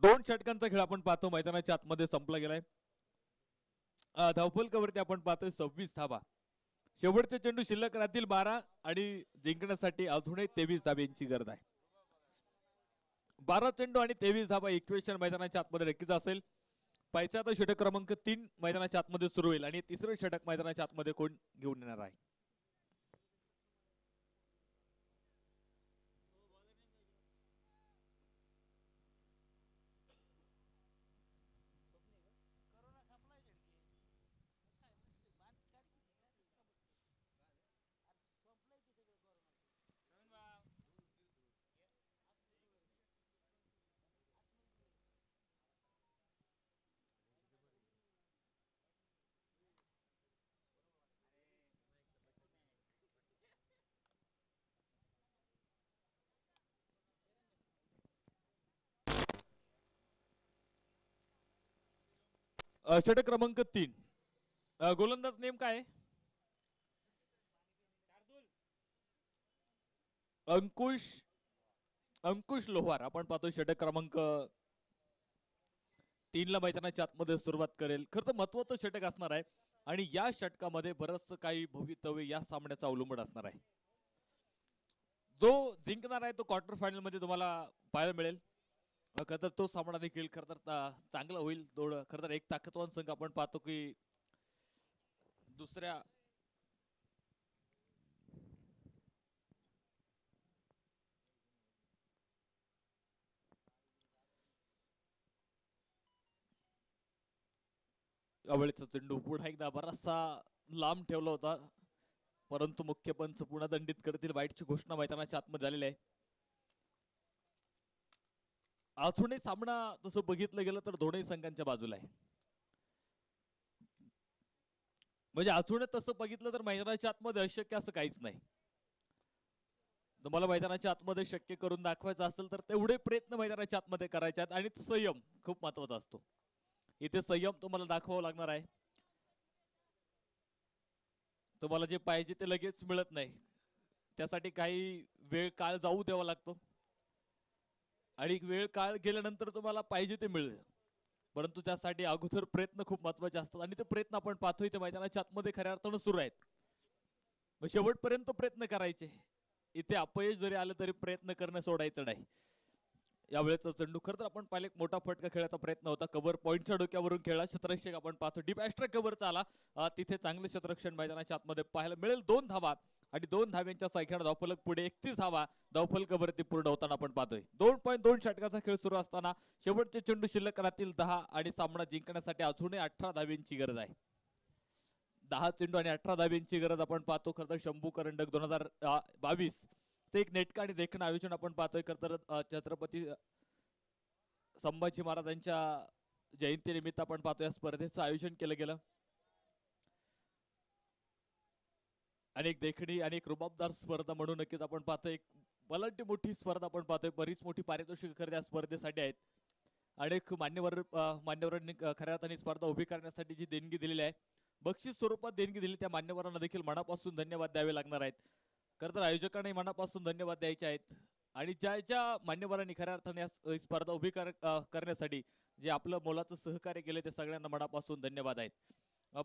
दोन षटकांचा खेळ आपण पाहतो मैदानाच्या आतमध्ये संपला गेलाय. धावफलकावरती आपण पाहतोय 26 धावा. शेवटचे चेंडू शिल्लक राहतील 12 आणि जिंकण्यासाठी अजूनही 23 धाब्यांची गरज आहे. 12 चेंडू आणि 23 धावा इक्वेशन मैदानाच्या आतमध्ये नक्कीच असेल. पैशाचा षटक क्रमांक 3 मैदानाच्या आतमध्ये सुरू होईल आणि तिसरे षटक मैदानाच्या आतमध्ये कोण घेऊन येणार आहे. षटक क्रमांक 3 गोलंदाज नेमका आहे अंकुश लोहार. आपण पाहतो षटक क्रमांक 3 ला मैदानाच्या आतमध्ये सुरुवात करेल. खरं तर महत्वाचं षटक असणार आहे आणि या षटकामध्ये बरंच काही भवितव्य या सामन्याचं अवलंबून असणार आहे. जो जिंकणार आहे तो क्वार्टर फायनल मध्ये तुम्हाला पाहायला मिळेल. खरं तर तो सामना देखील खरं तर चांगला होईल. खरं तर एक ताकदवान संघ आपण पाहतो की दुसऱ्या यावेळेचा चेंडू पुन्हा एकदा बराचसा लांब ठेवला होता परंतु मुख्य पंच पुन्हा दंडित करतील. वाईटची घोषणा मैदानाच्या आतमध्ये झालेली आहे. अजूनही सामना तसं बघितलं गेलं तर दोन्ही संघांच्या बाजूला आहे. म्हणजे अजून तसं बघितलं तर मैदानाच्या आतमध्ये अशक्य असं काहीच नाही. तुम्हाला मैदानाच्या आतमध्ये शक्य करून दाखवायचं असेल तर तेवढे प्रयत्न मैदानाच्या आतमध्ये करायचे आहेत आणि संयम खूप महत्वाचा असतो. इथे संयम तुम्हाला दाखवावा लागणार आहे. तुम्हाला जे पाहिजे ते लगेच मिळत नाही. त्यासाठी काही वेळ काळ जाऊ द्यावा लागतो आणि वेळ काळ गेल्यानंतर तुम्हाला पाहिजे ते मिळेल. परंतु त्यासाठी अगोदर प्रयत्न खूप महत्वाचे असतात आणि ते प्रयत्न आपण पाहतोय ते मैदानाच्या आतमध्ये खऱ्या अर्थानं सुरू आहेत. शेवटपर्यंत प्रयत्न करायचे. इथे अपयश जरी आलं तरी प्रयत्न करणं सोडायचं नाही. यावेळेचा चेंडू खरं तर आपण पाहिले एक मोठा फटका खेळायचा प्रयत्न होता. कव्हर पॉईंटच्या डोक्यावरून खेळला. क्षेत्ररक्षक आपण पाहतो डीप ॲस्ट्रा कव्हरचा आला. तिथे चांगले क्षेत्ररक्षण मैदानाच्या आतमध्ये पाहायला मिळेल. 2 धावा आणि 2 धाव्यांच्या संख्येने धावफलक पुढे 31 धावा धावफलकावरती पूर्ण होताना आपण पाहतोय. 2.2 षटकाचा खेळ सुरू असताना शेवटचे चेंडू शिल्लक राहतील 10 आणि सामना जिंकण्यासाठी अजूनही 18 धाव्यांची गरज आहे. 10 चेंडू आणि 18 धाव्यांची गरज आपण पाहतो. खरं तर शंभू करंडक 2022 ते एक नेटका आणि देखणं आयोजन आपण पाहतोय. खरं तर छत्रपती संभाजी महाराजांच्या जयंतीनिमित्त आपण पाहतोय या स्पर्धेचं आयोजन केलं गेलं. अनेक देखणी आणि एक रुबाबदार स्पर्धा म्हणून नक्कीच आपण पाहतोय. एक बलाढ्य मोठी स्पर्धा आपण पाहतोय. बरीच मोठी पारितोषिक खरं या स्पर्धेसाठी आहेत. अनेक मान्यवरांनी खऱ्या अर्थाने स्पर्धा उभी करण्यासाठी जी देणगी दिलेली आहे, बक्षीस स्वरूपात देणगी दिली, त्या मान्यवरांना देखील मनापासून धन्यवाद द्यावे लागणार आहेत. खरं तर आयोजकांनाही मनापासून धन्यवाद द्यायचे आहेत आणि ज्या मान्यवरांनी खऱ्या अर्थाने स्पर्धा उभी करण्यासाठी जे आपलं मोलाचं सहकार्य केले ते सगळ्यांना मनापासून धन्यवाद आहेत.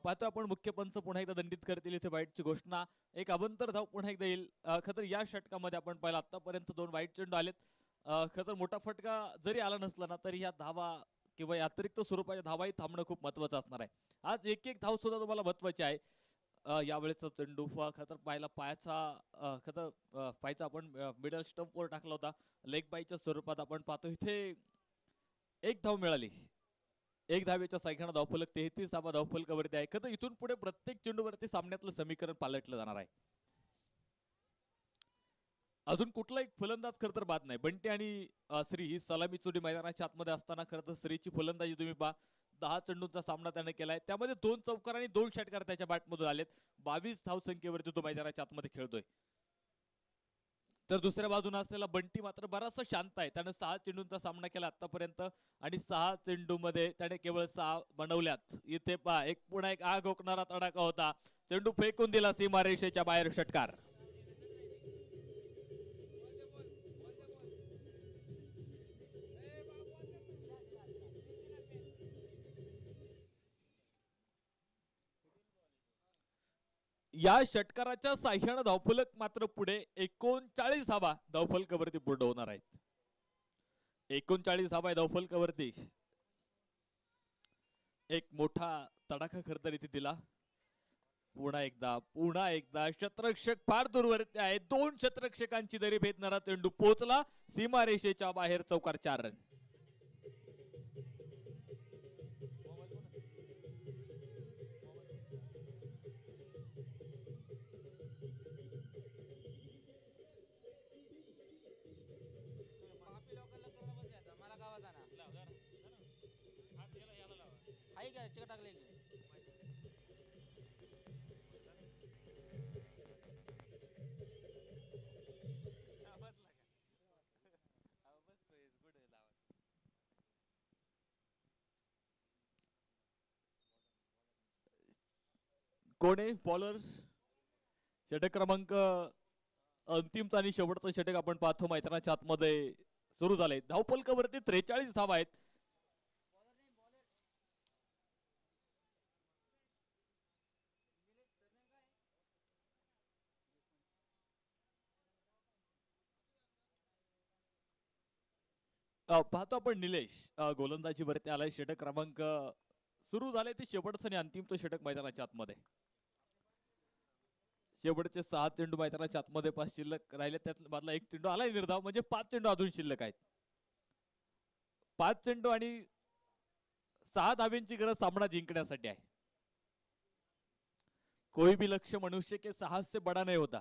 पाहतो आपण मुख्य पंच पुन्हा एकदा दंडित करतील. इथे वाईटची घोषणा. एक अवंतर धाव पुन्हा एकदा येईल. खरं तर या षटकामध्ये आपण पाहिलं आतापर्यंत 2 वाईट चेंडू आलेत. खरं तर मोठा फटका जरी आला नसला ना तरी या धावा किंवा अतिरिक्त स्वरूपाच्या धावाही थांबणं खूप महत्वाचं असणार आहे. आज एक धाव सुद्धा तुम्हाला महत्वाची आहे. यावेळेचा चेंडू खतर पायला पायचा आपण मिडल स्टंप वर टाकला होता. लेग बायच्या स्वरूपात आपण पाहतो. इथे एक धाव मिळाली. 1 धावेच्या संख्येने धावफलक 33 धावा धावफलकावरती आहे. खरं इथून पुढे प्रत्येक चेंडूवरती सामन्यातलं समीकरण पालटलं जाणार आहे. अजून कुठला एक फलंदाज खरं तर बाद नाही. बंटी आणि श्री ही सलामी चुडी मैदानाच्या आतमध्ये असताना खरं तर श्रीची फलंदाजी तुम्ही पहा. 10 चेंडूंचा सामना त्याने केलाय. त्यामध्ये 2 चौकार आणि 2 षटकार त्याच्या बॅटमधून आलेत. 22 धाव संख्येवरती तो मैदानाच्या आतमध्ये खेळतोय. तर दुसऱ्या बाजूने असलेला बंटी मात्र बराचसा शांत आहे. त्याने 6 चेंडूंचा सामना केला आतापर्यंत आणि 6 चेंडूमध्ये त्याने केवळ 6 बनवल्यात. इथे पहा पुन्हा एक आग ओकणारा तडाखा होता. चेंडू फेकून दिला सीमारेषेच्या बाहेर. षटकार. या षटकाराच्या साह्यानं धावफलक मात्र पुढे 39 धावा धावफलकावरती पूर्ण होणार आहेत. 39 धावा आहे धावफलकावरती. एक मोठा तडाखा खरं तर इथे दिला. पुन्हा एकदा शतरक्षक फार दूरवरती आहे. 2 शतरक्षकांची दरी भेदणारा चेंडू पोहोचला सीमारेषेच्या बाहेर. चौकार 4 रन. कोणे बॉलर षटक क्रमांक अंतिमचा आणि शेवटचा षटक आपण पाहतो मैदानाच्या आतमध्ये सुरू झाले. धावफलकावरती 43 धावा आहेत. पाहतो आपण निलेश गोलंदाजी वरती आलाय. षटक क्रमांक सुरू झाले ते शेवटचं आणि अंतिमचं षटक मैदानाच्या आतमध्ये. शेवटचे 6 चेंडू मैदानाच्या आतमध्ये 5 शिल्लक राहिले. त्यात मधला 1 चेंडू आलाय निर्धाव, म्हणजे 5 चेंडू अजून शिल्लक आहेत. 5 चेंडू आणि 6 धाब्यांची गरज सामना जिंकण्यासाठी आहे. कोई भी लक्ष्य मनुष्य के साहस से बड़ा नहीं होता.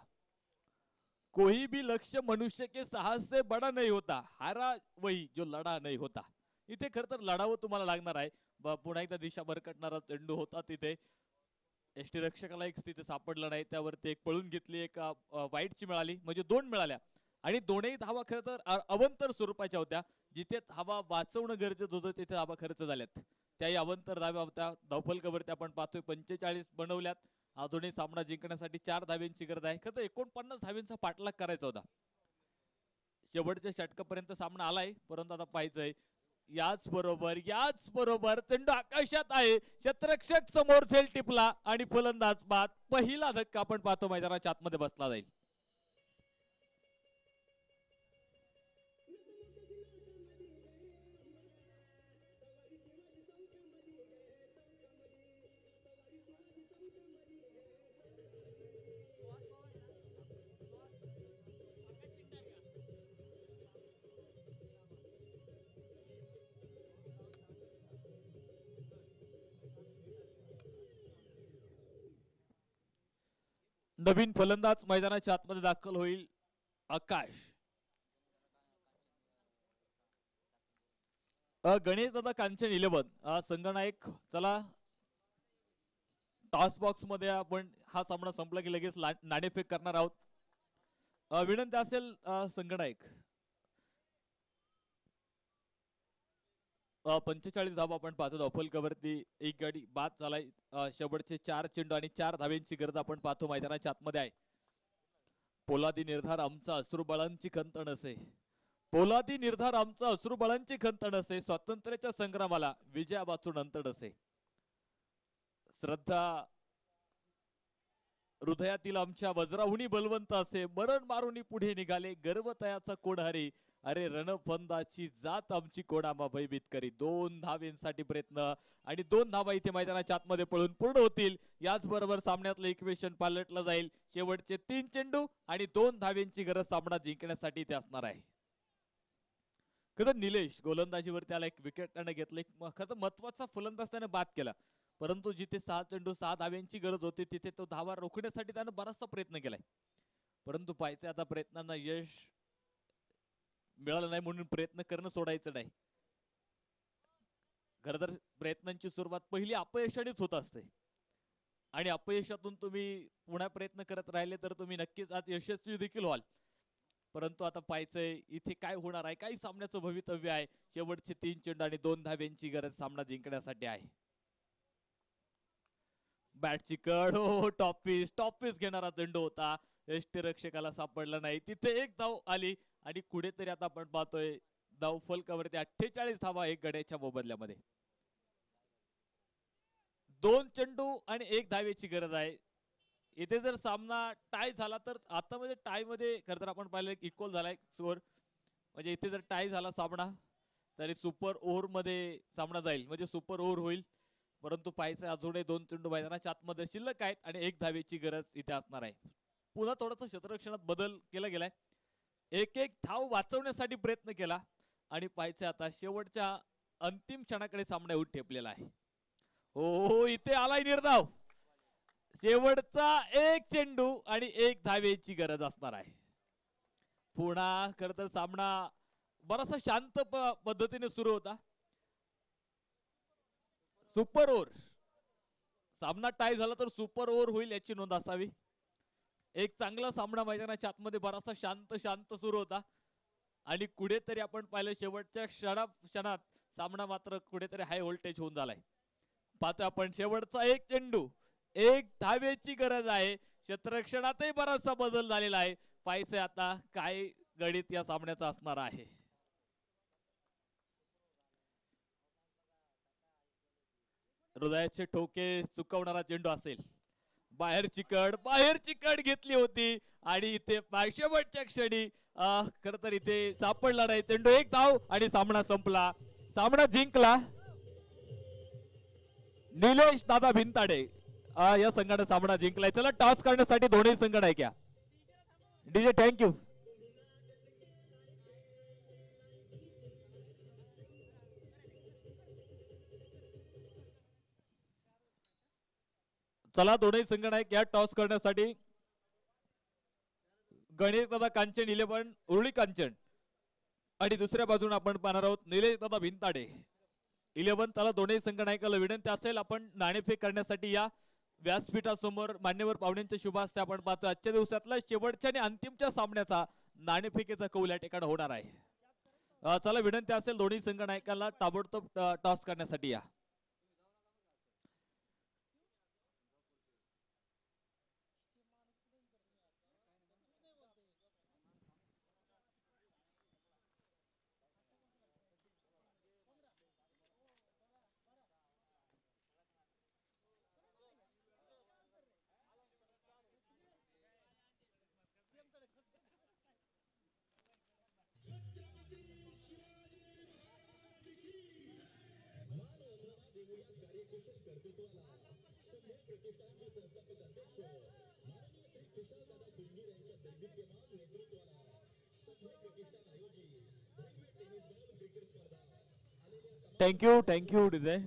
कोई भी लक्ष्य मनुष्य के साहस से बड़ा नहीं होता. हारा वही जो लढा नहीं होता. इथे खर तर लढावं तुम्हाला लागणार आहे. पुन्हा एकदा दिशा भरकटणारा चेंडू होता तिथे. एसटी रक्षकाला एक तिथे सापडलं नाही. त्यावरती एक पळून घेतली, एक वाईटची मिळाली, म्हणजे 2 मिळाल्या. आणि दोनही धावा खरं तर अवंतर स्वरूपाच्या होत्या. जिथे धावा वाचवणं गरजेचं होतं तिथे धावा खर्च झाल्यात. त्याही अवंतर धावा होत्या. धावफलकावरती आपण पाहतोय 45 बनवल्यात. अजूनही सामना जिंकण्यासाठी 4 धाव्यांची गरज आहे. खरं तर 49 धाव्यांचा पाठलाग करायचा होता. शेवटच्या षटकापर्यंत सामना आलाय, परंतु आता पाहायचंय. याच बरोबर चेंडू आकाशात आहे. शतरक्षक समोर झेल टिपला आणि फलंदाज बाद. पहिला धक्का आपण पाहतो मैदानाच्या आतमध्ये बसला जाईल. नवीन फलंदाज मैदानाच्या आतमध्ये दाखल होईल. आकाश. गणेश दादा कांचन 11 संगनायक. चला टॉस बॉक्स मध्ये आपण हा सामना संपला की लगेच नाणेफेक करणार आहोत. विनंती असेल संगनायक. 45 धावा आपण पाहतो. धावफलकावरती एक गाडी बाद झालाय. शेवटचे 4 चेंडू आणि 4 धाव्यांची गरज आपण पाहतो मैदानाच्या आतमध्ये आहे. पोलादी निर्धार आमचा अश्रुबळांची खंत नसे. पोलादी निर्धार आमचा अश्रुबळांची खंत नसे. स्वातंत्र्याच्या संग्रामाला विजयापासून अंतर नसे. श्रद्धा हृदयातील आमच्या वज्राहुनी बलवंत असे. मरण मारुनी पुढे निघाले गर्वतयाचा कोणहरी. अरे रणफंदाची जात आमची कोणामा भयभीत करी. 2 धावेंसाठी प्रयत्न आणि 2 धावा इथे मैदानाच्या आतमध्ये पळून पूर्ण होतील. याच बरोबर सामन्यातलं इक्वेशन पालटलं जाईल. शेवटचे 3 चेंडू आणि 2 धावेंची गरज सामना जिंकण्यासाठी इथे असणार आहे. खरं निलेश गोलंदाजीवर त्याला एक विकेट त्याने घेतलं. खरं महत्वाचा फलंदाज त्याने बाद केला, परंतु जिथे 6 चेंडू 6 धाव्यांची गरज होती तिथे तो धावा रोखण्यासाठी त्याने बराचसा प्रयत्न केलाय. परंतु पाहिजे आता प्रयत्नांना यश मिळालं नाही म्हणून प्रयत्न करणं सोडायचं नाही. खरं तर प्रयत्नांची सुरुवात पहिली अपयशानेच होत असते आणि अपयशातून तुम्ही पुन्हा प्रयत्न करत राहिले तर तुम्ही नक्कीच आज यशस्वी देखील व्हाल. परंतु आता पाहायचंय इथे काय होणार आहे, काय सामन्याचं भवितव्य आहे. शेवटचे 3 चेंडू आणि 2 धाव्यांची गरज सामना जिंकण्यासाठी आहे. बॅटची कड हो टॉपीस घेणारा चेंडू होता. यष्टीरक्षकाला सापडला नाही. तिथे एक धाव आली आणि कुठेतरी आता आपण पाहतोय धाव फलकावरती 48 धावा 1 गड्याच्या मोबदल्यामध्ये. 2 चेंडू आणि 1 धावेची गरज आहे. इथे जर सामना टाय झाला तर आता म्हणजे टाय मध्ये खरं तर आपण पाहिलं इक्वल झालाय स्कोर. म्हणजे इथे जर टाय झाला सामना तरी सुपर ओव्हर मध्ये सामना जाईल, म्हणजे सुपर ओव्हर होईल. परंतु पाहायचं अजूनही 2 चेंडू मैदानाच्या आतमध्ये शिल्लक आहेत आणि 1 धावेची गरज इथे असणार आहे. पुन्हा थोडासा क्षेत्ररक्षणात बदल केला गेलाय. एक धाव वाचवण्यासाठी प्रयत्न केला आणि पाहायचं आता शेवटच्या अंतिम क्षणाकडे सामना येऊन ठेपलेला आहे. हो इथे आलाय निर्धाव. शेवटचा 1 चेंडू आणि 1 धावेची गरज असणार आहे. पुन्हा खर तर सामना बराचसा शांत पद्धतीने सुरू होता. सुपर ओव्हर सामना टाय झाला तर सुपर ओव्हर होईल याची नोंद असावी. एक चांगला सामना मैदानाच्या आतमध्ये बराचसा शांत शांत सुरू होता आणि कुठेतरी आपण पाहिलं शेवटच्या क्षणात सामना मात्र कुठेतरी हाय व्होल्टेज होऊन झालाय. पाहतोय आपण शेवटचा 1 चेंडू 1 धावेची गरज आहे. क्षेत्ररक्षणातही बराचसा बदल झालेला आहे. पाहायचंय आता काय गणित या सामन्याचा असणार आहे. हृदयाचे ठोके चुकवणारा चेंडू असेल. बाहेरची कड घेतली होती आणि इथे शेवटच्या क्षणी खर तर इथे सापडला नाही चेंडू. 1 धाव आणि सामना संपला. सामना जिंकला निलेश दादा भिंताडे या संघाने सामना जिंकलाय. चला टॉस करण्यासाठी दोन्ही संघ आहे क्या डीजे. थँक्यू. चला दोन्ही संघ नायक या टॉस करण्यासाठी. गणेश दादा कांचन 11 उरळी कांचन आणि दुसऱ्या बाजूने आपण पाहणार आहोत निलेश दादा भिंताडे 11. चला दोन्ही संघ नायकाला विनंती असेल आपण नाणेफेक करण्यासाठी या व्यासपीठासमोर मान्यवर पाहुण्यांच्या शुभ हस्ते आपण पाहतो आजच्या दिवसातला शेवटच्या आणि अंतिमच्या सामन्याचा नाणेफेकीचा कौल या ठिकाणी होणार आहे. चला विनंती असेल दोन्ही संघ नायकाला ताबडतोब टॉस करण्यासाठी या. Thank you DJ.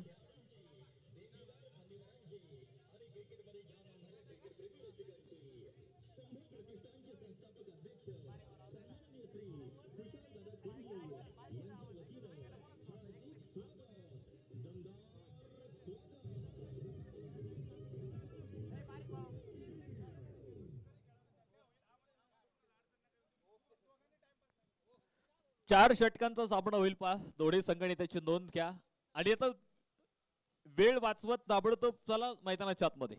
चार षटकांचा सामना होईल पा दोन्ही संघाने त्याची नोंद घ्या आणि आता वेळ वाचवत ताबडतोब चला मैदानाच्या आतमध्ये.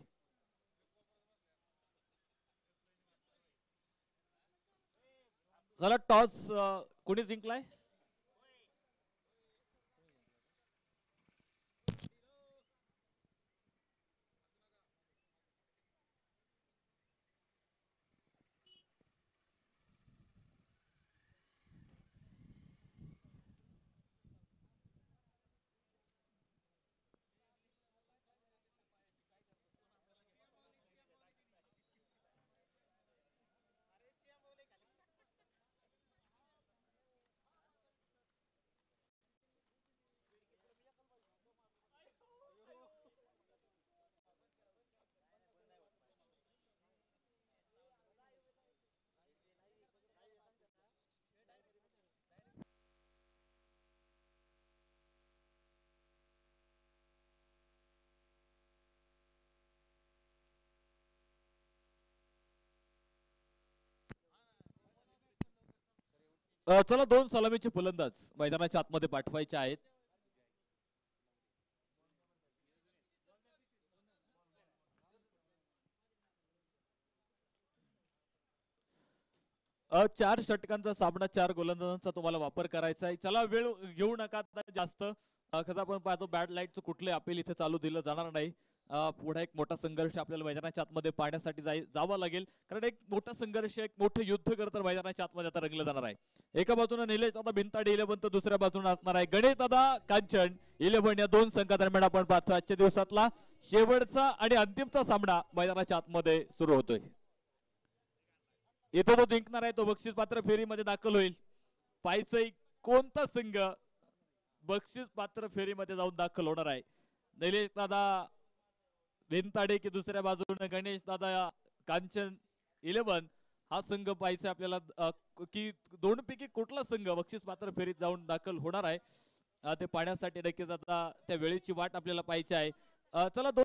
चला टॉस कोणी जिंकलाय. चला 2 सलामीचे फलंदाज मैदानाच्या आतमध्ये पाठवायचे आहेत. चार षटकांचा सामना 4 गोलंदाजांचा तुम्हाला वापर करायचा आहे. चला वेळ घेऊ नका जास्त. आपण पाहतो बॅड लाईटचं कुठले अपील इथे चालू दिलं जाणार नाही. पुढे एक मोठा संघर्ष आपल्याला मैदानाच्या आतमध्ये पाहण्यासाठी जावं लागेल, कारण एक मोठा संघर्ष, एक मोठं युद्ध करत मैदानाच्या आतमध्ये आता रंगलं जाणार आहे. एका बाजूने निलेश दादा भिंताडे 11 तर दुसऱ्या बाजूने असणार आहे गणेश दादा कांचन 11. या दोन संघादरम्यान आपण पाहतो आजच्या दिवसातला शेवटचा आणि अंतिमचा सामना मैदानाच्या आतमध्ये सुरू होतोय. इथं तो जिंकणार आहे तो बक्षीस पात्र फेरीमध्ये दाखल होईल. पाहायचंय कोणता संघ बक्षीस पात्र फेरीमध्ये जाऊन दाखल होणार आहे. निलेश दादा भिंताडे की दुसऱ्या बाजूने गणेश दादा कांचन 11. हा संघ पाहायचा आपल्याला की दोनपैकी कुठला संघ बक्षीस पात्र फेरीत जाऊन दाखल होणार आहे ते पाहण्यासाठी नक्कीच आता त्या वेळेची वाट आपल्याला पाहायची आहे. चला